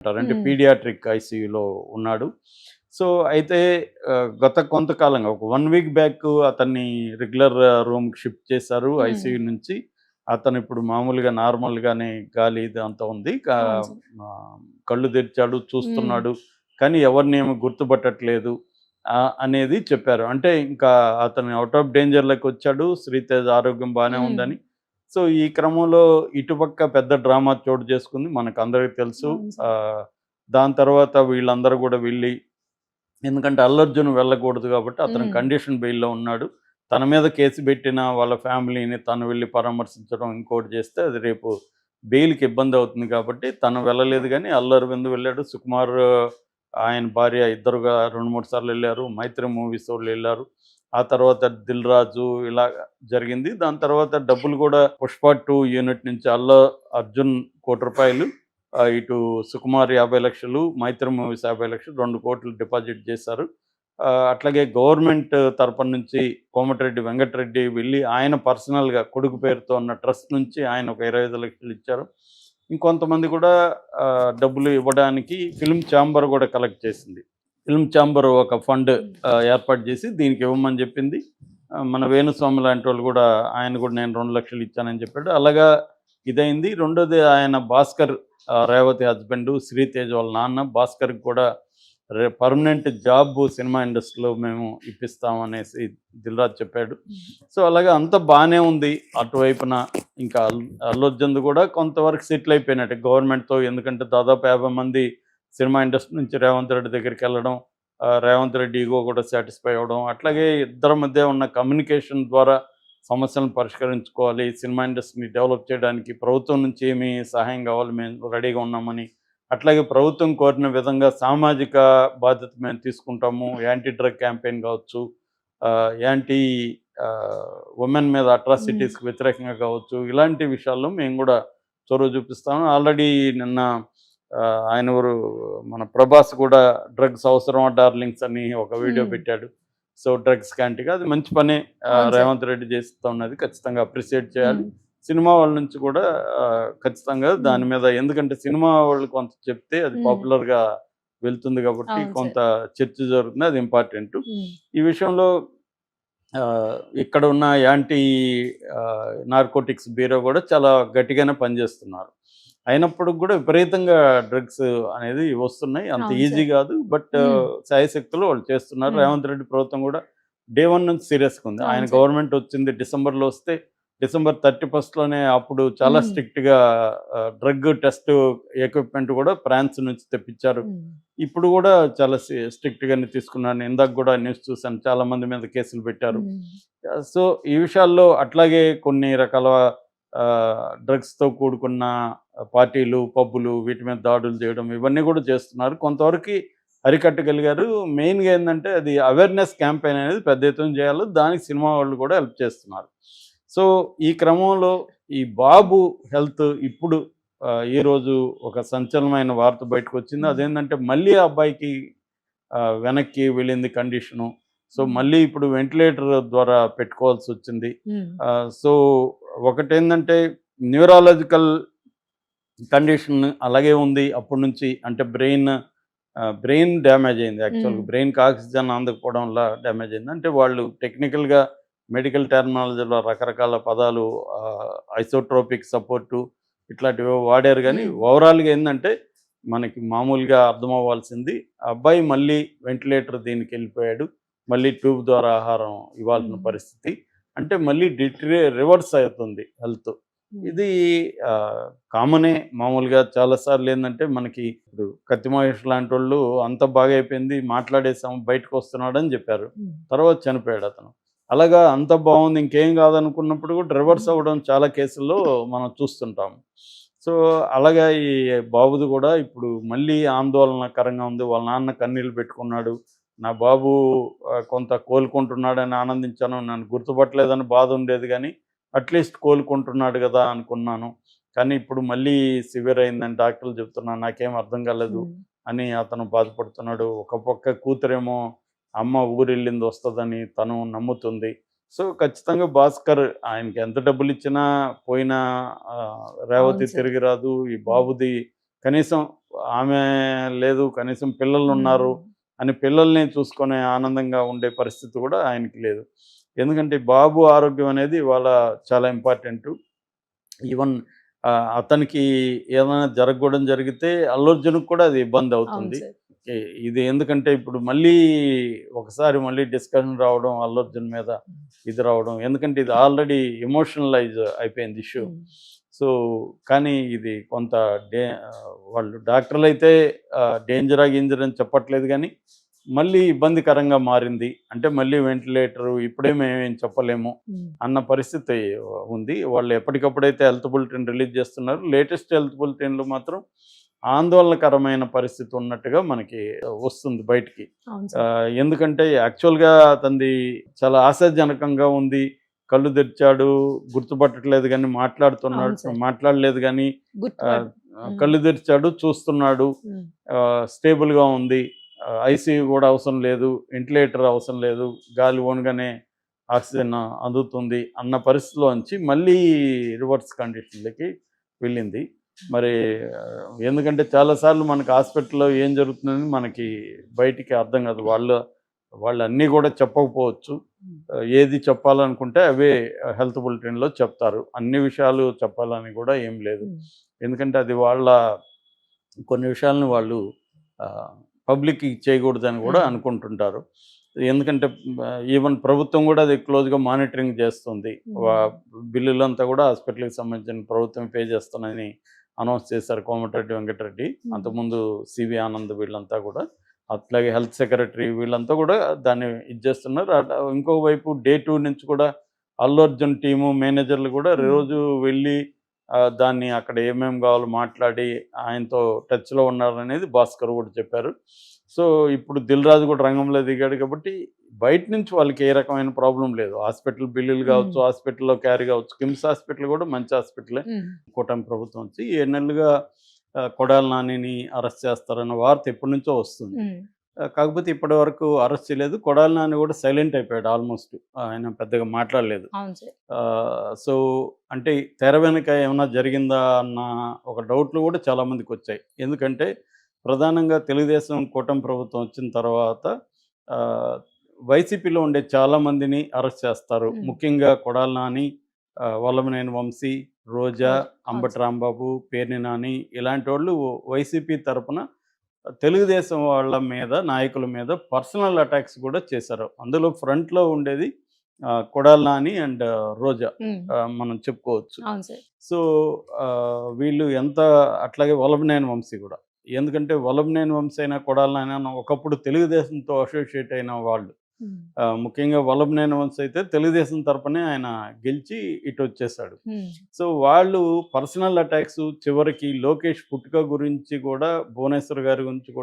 అంటే హ్మ్. పీడియాట్రిక్ ఐసీయూలో ఉన్నాడు. సో, అయితే గత కొంతకాలంగా ఒక 1 వీక్ బ్యాక్ అతన్ని రెగ్యులర్ రూమ్‌కి షిఫ్ట్ చేశారు హ్మ్. ఐసీయూ నుంచి. అతను ఇప్పుడు మామూలుగా నార్మల్‌గానే గాలి ఇదంతా ఉంది. అవును సార్. కళ్ళు తెరిచాడు, హ్మ్. చూస్తున్నాడు. కానీ ఎవరిని ఏమి గుర్తుపట్టట్లేదు అనేది చెప్పారు. అంటే ఇంకా అతను ఔట్ ఆఫ్ డేంజర్‌లోకొచ్చాడు. శ్రీతేజ్ ఆరోగ్యం బానే హ్మ్. ఉందని. సో, ఈ క్రమంలో ఇటుపక్క పెద్ద డ్రామా చోటు చేసుకుంది. మనకందరికి తెలుసు. అవును సార్. దాని తర్వాత వీళ్ళందరూ గూడా వెళ్ళి ఎందుకంటే 'అల్లు అర్జున్' వెళ్ళకూడదు గాబట్టి అతను హ్మ్. కండిషన్ బెయిల్‌లో ఉన్నాడు. తన మీద కేసు పెట్టిన వాళ్ళ ఫ్యామిలీని తను వెళ్లి పరామర్శించడం, ఇంకోటి చేస్తే అది రేపు బెయిల్‌కి ఇబ్బందవుతుంది కాబట్టి తను వెళ్ళలేదు గానీ 'అల్లు అరవింద్' వెళ్ళాడు. 'సుకుమార్' ఆయన భార్య ఇద్దరుగా 2, 3 సార్లెళ్లారు. 'మైత్రి మూవీస్' వోళ్ళెళ్లారు. ఆ తర్వాత 'దిల్ రాజు' ఇలా జరిగింది. దాని తర్వాత డబ్బులు గూడా 'పుష్ప 2' యూనిట్ నుంచి 'అల్లు అర్జున్' ₹1,00,00,000 ఇటు 'సుకుమార్' 50,00,000 'మైత్రి మూవీస్' 50,00,000 2,00,00,000 డిపాజిట్ చేశారు. అట్లాగే గవర్నమెంట్ తరపున నుంచి కోమటిరెడ్డి వెంకటరెడ్డి వెళ్ళి ఆయన పర్సనల్‌గా కొడుకు పేరుతో ఉన్న ట్రస్ట్ నుంచి ఆయన ఒక 25,00,000 ఇచ్చారు. ఇంకొంతమంది కూడా డబ్బులు ఇవ్వడానికి ఫిల్మ్ ఛాంబర్ గూడా కలెక్ట్ చేసింది. ఫిల్మ్ ఛాంబర్ ఒక ఫండ్ హ్మ్. ఏర్పాటు చేసి దీనికి ఇవ్వమని చెప్పింది. మన వేణుస్వామి లాంటోళ్ళు గూడా ఆయన గూడా నేను 2,00,000 ఇచ్చానని చెప్పాడు. అలాగా ఇదైంది. రెండోది ఆయన భాస్కర్ రేవతి హస్బెండు శ్రీతేజ్ వాళ్ళ నాన్న భాస్కర్‌కి కూడా పర్మనెంట్ జాబ్ సినిమా ఇండస్ట్రీలో మేము ఇప్పిస్తాం అనేసి దిల్ రాజు చెప్పాడు. హ్మ్. సో, అలాగా అంతా బానే ఉంది. అటువైపున ఇంకా అల్లు అర్జున్‌ది కూడా కొంతవరకు సెటిల్ అయిపోయినట్టే గవర్నమెంట్‌తో. ఎందుకంటే దాదాపు 50 మంది సినిమా ఇండస్ట్రీ నుంచి రేవంత్ రెడ్డి దగ్గరికెళ్ళడం, రేవంత్ రెడ్డి ఈగో కూడా సాటిస్ఫై అవ్వడం. అట్లాగే ఇద్దరి మధ్య ఉన్న కమ్యూనికేషన్ ద్వారా సమస్యలను పరిష్కరించుకోవాలి. సినిమా ఇండస్ట్రీని డెవలప్ చేయడానికి ప్రభుత్వం నుంచి ఏమి సహాయం కావాలి మేము రెడీగా ఉన్నామని. అట్లాగే ప్రభుత్వం కోరిన విధంగా సామాజిక బాధ్యత మేము తీసుకుంటాము. యాంటీ డ్రగ్ క్యాంపెయిన్ కావచ్చు, యాంటీ ఉమెన్ మీద హ్మ్. అట్రాసిటీస్‌కి వ్యతిరేకంగా కావచ్చు, ఇలాంటి విషయాల్లో మేము గూడా చొరవ చూపిస్తాము. ఆల్రెడీ నిన్న ఆయనెవరు మన 'ప్రభాస్' కూడా డ్రగ్స్ అవసరమా డార్లింగ్స్ అని ఒక వీడియో హ్మ్. పెట్టాడు. సో, డ్రగ్స్ క్యాంటీగా అది మంచి పనే. అవును సార్. రేవంత్ రెడ్డి చేస్తున్నది ఖచ్చితంగా అప్రిషియేట్ చేయాలి. హ్మ్. సినిమా వాళ్ళ నుంచి కూడా ఖచ్చితంగా హ్మ్. దాని మీద ఎందుకంటే సినిమా వాళ్ళు కొంత చెప్తే అది హ్మ్. పాపులర్‌గా వెళ్తుంది కాబట్టి అవును సార్. కొంత చర్చ జరుగుతుంది. అది ఇంపార్టెంటు. హ్మ్. ఈ విషయంలో ఇక్కడ ఉన్న యాంటీ నార్కోటిక్స్ బ్యూరో గూడా చాలా గట్టిగానే పనిజేస్తున్నారు. అయినప్పటికి గూడా విపరీతంగా డ్రగ్స్ అనేది వస్తున్నాయి. అంత అవును ఈజీ సార్. గాదు. బట్ హ్మ్. శాయశక్తులు వాళ్ళు చేస్తున్నారు. హ్మ్. రేవంత్ రెడ్డి ప్రభుత్వం గూడా డే 1 నుంచి సీరియస్‌గా ఉంది. ఆయన అవును సార్. గవర్నమెంట్ వచ్చింది డిసెంబర్‌లో వస్తే, డిసెంబర్ 31 అప్పుడు చాలా హ్మ్. స్ట్రిక్ట్‌గా డ్రగ్ టెస్ట్ ఎక్విప్‌మెంట్ గూడా ఫ్రాన్స్ నుంచి తెప్పించారు. హ్మ్. ఇప్పుడు గూడా చాలా స్ట్రిక్ట్‌గానే తీసుకున్నాను. ఇందాక గూడా న్యూస్ చూసాను. చాలా మంది మీద కేసులు పెట్టారు. హ్మ్. సో, ఈ విషయాల్లో అట్లాగే కొన్ని రకాల డ్రగ్స్‌తో కూడుకున్న పార్టీలు, పబ్బులు వీటి మీద దాడులు చేయడం ఇవన్నీ గూడా చేస్తున్నారు. కొంతవరకి అరికట్టగలిగారు. మెయిన్‌గా ఏందంటే అది అవేర్‌నెస్ క్యాంపెయిన్ అనేది పెద్ద ఎత్తున చేయాలి. దానికి సినిమా వాళ్ళు కూడా హెల్ప్ చేస్తున్నారు. సో, ఈ క్రమంలో ఈ బాబు హెల్త్ ఇప్పుడు ఈరోజు ఒక సంచలనమైన వార్త బయటకొచ్చింది. హ్మ్. అదేంటంటే మళ్ళీ ఆ అబ్బాయికి వెనక్కి వెళ్ళింది కండిషను. సో, హ్మ్. మళ్ళీ ఇప్పుడు వెంటిలేటర్ ద్వారా పెట్టుకోవాల్సొచ్చింది. హ్మ్. సో, ఒకటేందంటే న్యూరాలజికల్ కండిషన్ అలాగే ఉంది అప్పటి నుంచి. అంటే బ్రెయిన్ డ్యామేజ్ అయింది హ్మ్. యాక్చువల్‌గా. బ్రెయిన్‌కి ఆక్సిజన్ అందకపోవడం వల్ల డ్యామేజ్ అయింది. అంటే వాళ్ళు టెక్నికల్‌గా మెడికల్ టెర్మినాలజీలో రకరకాల పదాలు ఐసోట్రోపిక్ సపోర్టు ఇట్లాంటివేవో వాడారు గానీ, హ్మ్. ఓవరాల్‌గా ఏందంటే మనకి మామూలుగా అర్థమవ్వాల్సింది ఆ అబ్బాయి మళ్ళీ వెంటిలేటర్ దీనికెళ్ళిపోయాడు. మళ్ళీ ట్యూబ్ ద్వారా ఆహారం ఇవ్వాల్సిన హ్మ్. పరిస్థితి. అంటే మళ్ళీ రివర్స్ అవుతుంది హెల్త్. హ్మ్. ఇది కామనే. మామూలుగా చాలా సార్లేందంటే, మనకి ఇప్పుడు 'కత్తి మహేష్' లాంటోళ్ళు అంతా బాగయిపోయింది, మాట్లాడేసాం, బయటకొస్తున్నాడని జెప్పారు. హ్మ్. తర్వాత చనిపోయాడతను. అలాగా అంతా బావుంది, ఇంకేం గాదనుకున్నప్పుడు గూడా రివర్స్ హ్మ్. అవ్వడం చాలా కేసుల్లో మనం చూస్తుంటాం. సో, అలాగా ఈ బాబుది గూడా ఇప్పుడు మళ్ళీ ఆందోళనకరంగా ఉంది. వాళ్ళ నాన్న కన్నీళ్లు పెట్టుకున్నాడు. నా బాబు కొంత కోలుకుంటున్నాడని ఆనందించాను. నన్ను గుర్తుపట్టలేదని బాధుండేది గానీ, అట్‌లీస్ట్ కోలుకుంటున్నాడు గదా! అనుకున్నాను. కానీ ఇప్పుడు మళ్ళీ సివియర్ అయిందని డాక్టర్లు చెప్తున్నారు. నాకేం అర్థం కాలేదు హ్మ్. అని అతను బాధపడుతున్నాడు. ఒక పక్క కూతురేమో అమ్మ ఊరెళ్ళింది వస్తదని తను నమ్ముతుంది. సో, ఖచ్చితంగా భాస్కర్ ఆయనకి ఎంత డబ్బులిచ్చినా పోయిన రేవతి అవును సార్. తిరిగి రాదు. ఈ హ్మ్. బాబుది కనీసం ఆమె లేదు, కనీసం పిల్లలు ఉన్నారు అని పిల్లల్ని చూసుకునే ఆనందంగా ఉండే పరిస్థితి కూడా ఆయనకి లేదు. ఎందుకంటే బాబు ఆరోగ్యం అనేది ఇవాళ చాలా ఇంపార్టెంటు. ఈవెన్ అతనికి ఏదైనా జరగకూడదు జరిగితే అల్లు అర్జున్‌కి కూడా అది అవును ఇబ్బందవుతుంది. సార్. ఇది ఎందుకంటే ఇప్పుడు మళ్ళీ ఒకసారి మళ్ళీ డిస్కషన్ రావడం అల్లు అర్జున్ మీద ఇది రావడం. ఎందుకంటే ఇది ఆల్రెడీ ఎమోషనలైజ్ అయిపోయింది ఇష్యూ. హ్మ్. సో, కానీ ఇది కొంత వాళ్ళు డాక్టర్‌లైతే డేంజరా, గీంజర్ అని చెప్పట్లేదు గానీ, మళ్ళీ ఇబ్బందికరంగా మారింది. అంటే మళ్ళీ వెంటిలేటరు ఇప్పుడే మేమేం చెప్పలేము హ్మ్. అన్న పరిస్థితి ఉంది. వాళ్ళు ఎప్పటికప్పుడైతే హెల్త్ బులెటిన్ రిలీజ్ చేస్తున్నారు. లేటెస్ట్ హెల్త్ బులెటిన్‌లో మాత్రం ఆందోళనకరమైన పరిస్థితి ఉన్నట్టుగా మనకి వస్తుంది బయటికి. అవును సార్. ఎందుకంటే యాక్చువల్‌గా అతనిది చాలా ఆశాజనకంగా ఉంది. కళ్ళు తెరిచాడు, గుర్తుపట్టట్లేదు గానీ అవును మాట్లాడుతున్నాడు, సార్. మాట్లాడలేదు గానీ ఆహ్, గుర్తుపట్ హ్మ్. కళ్ళు తెరిచాడు, చూస్తున్నాడు. హ్మ్. స్టేబుల్‌గా ఉంది. ఐసీయూ గూడా అవసరం లేదు. వెంటిలేటర్ అవసరం లేదు. గాలి ఓన్‌గానే ఆక్సిజన్ అందుతుంది అన్న పరిస్థితిలోంచి మళ్ళీ రివర్స్ కండిషన్‌లకి వెళ్ళింది. మరి ఎందుకంటే చాలా సార్లు మనకు హాస్పిటల్‌లో ఏం జరుగుతుందని మనకి బయటికి అర్థం కాదు. వాళ్ళన్నీ గూడా చెప్పకపోవచ్చు. హ్మ్. ఏది చెప్పాలనుకుంటే అవే హెల్త్ బులెటిన్‌లో చెప్తారు. అన్ని విషయాలు చెప్పాలని గూడా ఏం లేదు. హ్మ్. ఎందుకంటే అది వాళ్ళ కొన్ని విషయాలను వాళ్ళు ఆహ్, పబ్లిక్‌కి చేయకూడదని గూడా హ్మ్. అనుకుంటుంటారు. ఎందుకంటే ఈవెన్ ప్రభుత్వం గూడా అది క్లోజ్‌గా మానిటరింగ్ చేస్తుంది. వా హ్మ్. బిల్లులంతా గూడా హాస్పిటల్‌కి సంబంధించిన ప్రభుత్వం పే చేస్తుందని అనౌన్స్ చేశారు కోమటిరెడ్డి వెంకటరెడ్డి. హ్మ్. అంతకుముందు సివి ఆనంద్ వీళ్ళంతా గూడా. అట్లాగే హెల్త్ సెక్రటరీ వీళ్ళంతా గూడా దాన్ని ఇది చేస్తున్నారు. ఇంకొక వైపు డే 2 నుంచి కూడా అల్లు అర్జున్ టీము మేనేజర్లు గూడా హ్మ్. రోజు వెళ్ళి దాన్ని అక్కడ ఏమేమి కావాలో మాట్లాడి ఆయనతో టచ్‌లో ఉన్నారనేది భాస్కర్ గూడా చెప్పారు. సో, ఇప్పుడు 'దిల్ రాజు' కూడా రంగంలో దిగాడు కాబట్టి బయట నుంచి వాళ్ళకి ఏ రకమైన ప్రాబ్లమ్ లేదు. హాస్పిటల్ బిల్లులు హ్మ్. కావచ్చు, హాస్పిటల్‌లో క్యారీ కావచ్చు. కిమ్స్ హాస్పిటల్ కూడా మంచి హాస్పిటలే. హ్మ్. కూటమి ప్రభుత్వం వచ్చి 7 నెలలుగా కొడాలి నానిని అరెస్ట్ చేస్తారన్న వార్త ఎప్పటినుంచో వస్తుంది. హ్మ్. కాకపోతే ఇప్పటివరకు అరెస్ట్ చేయలేదు. కొడాలి నాని కూడా సైలెంట్ అయిపోయాడు ఆల్‌మోస్ట్. ఆయన పెద్దగా మాట్లాడలేదు. అవును సార్. సో, అంటే తెర వెనుక ఏమన్నా జరిగిందా అన్న ఒక డౌట్‌లు కూడా చాలామందికొచ్చాయి. ఎందుకంటే ప్రధానంగా తెలుగుదేశం కూటమి ప్రభుత్వం వచ్చిన తర్వాత ఆహ్, వైసీపీలో ఉండే చాలామందిని అరెస్ట్ చేస్తారు. హ్మ్. ముఖ్యంగా కొడాలి నాని, వల్లభనేని వంశీ, రోజా, రోజు. అవును అంబటి సార్. రాంబాబు, పేర్ని నాని ఇలాంటోళ్ళు వైసీపీ తరపున తెలుగుదేశం వాళ్ళ మీద, నాయకుల మీద పర్సనల్ అటాక్స్ కూడా చేశారు. అందులో ఫ్రంట్‌లో ఉండేది కొడాలి నాని అండ్ రోజా హ్మ్. మనం చెప్పుకోవచ్చు. అవును సార్. సో, వీళ్ళు ఎంత అట్లాగే వల్లభనేని వంశీ గూడా. ఎందుకంటే వల్లభనేని వంశీ అయినా, కొడాలి నాని అయినా ఒకప్పుడు తెలుగుదేశంతో అసోసియేట్ అయిన వాళ్ళు. హ్మ్. ముఖ్యంగా వల్లభనేని వంశీ అయితే తెలుగుదేశం తరపునే ఆయన గెలిచి ఇటొచ్చేసాడు. హ్మ్. సో, వాళ్ళు పర్సనల్ అటాక్స్ చివరికి లోకేష్ పుట్టుక గురించి గూడా, భువనేశ్వర్ గారి గురించి కూడా